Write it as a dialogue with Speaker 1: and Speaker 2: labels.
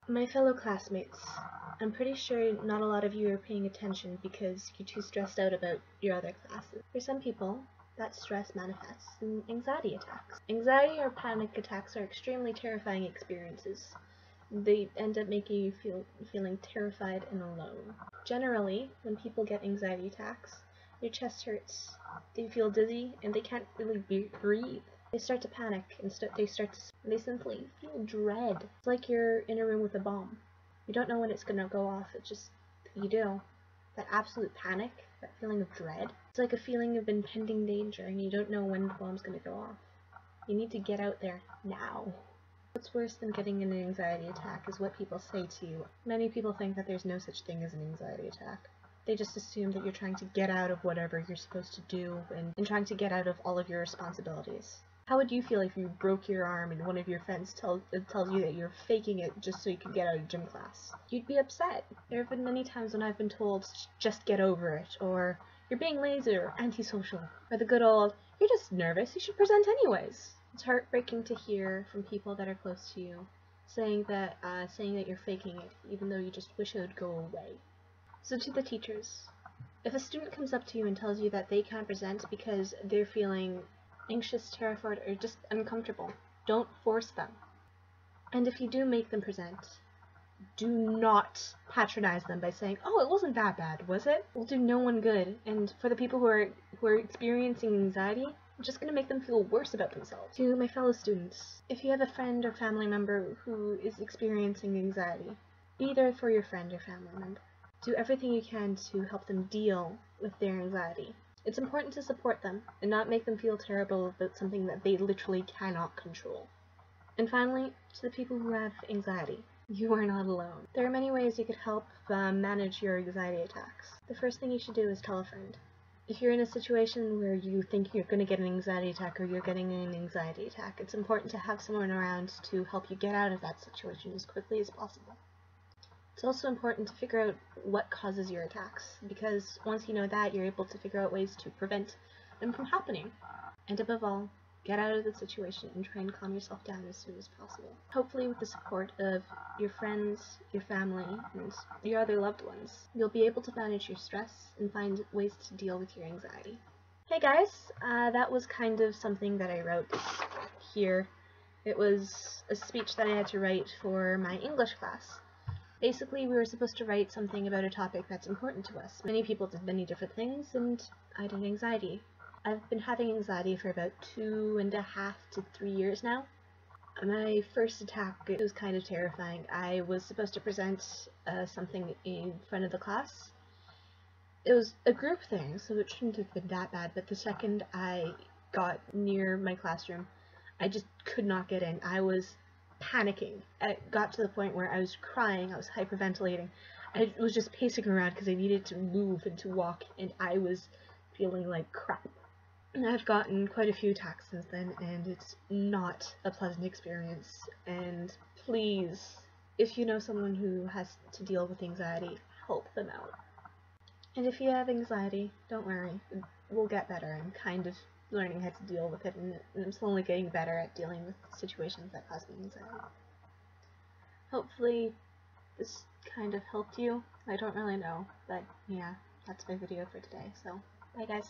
Speaker 1: My fellow classmates, I'm pretty sure not a lot of you are paying attention because you're too stressed out about your other classes. For some people, that stress manifests in anxiety attacks. Anxiety or panic attacks are extremely terrifying experiences. They end up making you feeling terrified and alone. Generally, when people get anxiety attacks, their chest hurts, they feel dizzy, and they can't really breathe. They start to panic and they simply feel dread. It's like you're in a room with a bomb. You don't know when it's gonna go off. It's just you do. That absolute panic, that feeling of dread. It's like a feeling of impending danger, and you don't know when the bomb's gonna go off. You need to get out there now. What's worse than getting an anxiety attack is what people say to you. Many people think that there's no such thing as an anxiety attack. They just assume that you're trying to get out of whatever you're supposed to do and trying to get out of all of your responsibilities. How would you feel if you broke your arm and one of your friends tells you that you're faking it just so you can get out of gym class? You'd be upset. There have been many times when I've been told, just get over it, or you're being lazy or antisocial, or the good old, you're just nervous, you should present anyways. It's heartbreaking to hear from people that are close to you saying that you're faking it, even though you just wish it would go away. So to the teachers, if a student comes up to you and tells you that they can't present because they're feeling anxious, terrified, or just uncomfortable, don't force them. And if you do make them present, do not patronize them by saying, "Oh, it wasn't that bad, was it?" Will do no one good. And for the people who are experiencing anxiety, it's just going to make them feel worse about themselves. To my fellow students, if you have a friend or family member who is experiencing anxiety, be there for your friend or family member. Do everything you can to help them deal with their anxiety. It's important to support them and not make them feel terrible about something that they literally cannot control. And finally, to the people who have anxiety, you are not alone. There are many ways you could help manage your anxiety attacks. The first thing you should do is tell a friend. If you're in a situation where you think you're going to get an anxiety attack or you're getting an anxiety attack, it's important to have someone around to help you get out of that situation as quickly as possible. It's also important to figure out what causes your attacks, because once you know that, you're able to figure out ways to prevent them from happening. And above all, get out of the situation and try and calm yourself down as soon as possible. Hopefully with the support of your friends, your family, and your other loved ones, you'll be able to manage your stress and find ways to deal with your anxiety. Hey guys, that was kind of something that I wrote here. It was a speech that I had to write for my English class. Basically, we were supposed to write something about a topic that's important to us. Many people did many different things, and I did anxiety. I've been having anxiety for about 2.5 to 3 years now. My first attack, it was kind of terrifying. I was supposed to present something in front of the class. It was a group thing, so it shouldn't have been that bad, but the second I got near my classroom, I just could not get in. I was panicking. It got to the point where I was crying, I was hyperventilating. I was just pacing around because I needed to move and to walk, and I was feeling like crap. And I've gotten quite a few attacks since then, and it's not a pleasant experience. And please, if you know someone who has to deal with anxiety, help them out. And if you have anxiety, don't worry, it will get better. I'm kind of learning how to deal with it, and I'm slowly getting better at dealing with situations that cause me anxiety. Hopefully this kind of helped you. I don't really know, but yeah, that's my video for today, so bye guys.